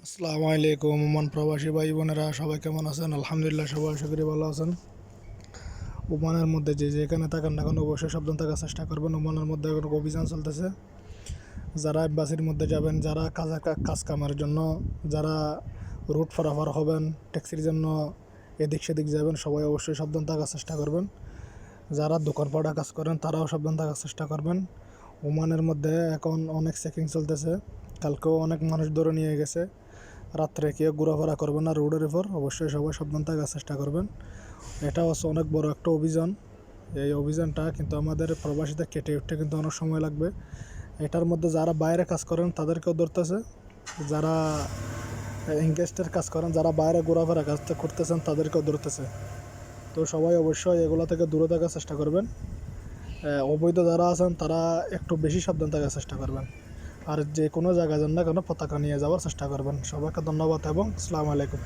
আসসালামু আলাইকুম ওমান প্রবাসী ভাই বোনেরা, সবাই কেমন আছেন? আলহামদুলিল্লাহ, সবাই আশা করি ভালো আছেন। ওমানের মধ্যে যে যেখানে থাকেন না কেন অবশ্যই সাবধান থাকার চেষ্টা করবেন। ওমানের মধ্যে এখন অভিযান চলতেছে। যারা এম্বাসির মধ্যে যাবেন, যারা কাজ কামের জন্য, যারা রুট পারাপার হবেন, ট্যাক্সির জন্য এদিক সেদিক যাবেন, সবাই অবশ্যই সাবধান থাকার চেষ্টা করবেন। যারা দোকানপাড়া কাজ করেন তারাও সাবধান থাকার চেষ্টা করবেন। ওমানের মধ্যে এখন অনেক চেকিং চলতেছে। কালকেও অনেক মানুষ ধরে নিয়ে গেছে। রাত্রে কেউ ঘোরাফেরা করবেন না রোডের উপর, অবশ্যই সবাই সাবধান থাকার চেষ্টা করবেন। এটা হচ্ছে অনেক বড় একটা অভিযান। এই অভিযানটা কিন্তু আমাদের প্রবাসীদের কেটে উঠতে কিন্তু অনেক সময় লাগবে। এটার মধ্যে যারা বাইরে কাজ করেন তাদেরকেও ধরতেছে, যারা ইনভেস্টের কাজ করেন, যারা বাইরে ঘোরাফেরা কাজ করতেছেন তাদেরকেও ধরতেছে। তো সবাই অবশ্যই এগুলো থেকে দূরে থাকার চেষ্টা করবেন। অবৈধ যারা আছেন তারা একটু বেশি সাবধান থাকার চেষ্টা করবেন। আর যে কোনো জায়গায় যান না কেন পতাকা নিয়ে যাওয়ার চেষ্টা করবেন। সবাইকে ধন্যবাদ এবং আসসালামু আলাইকুম।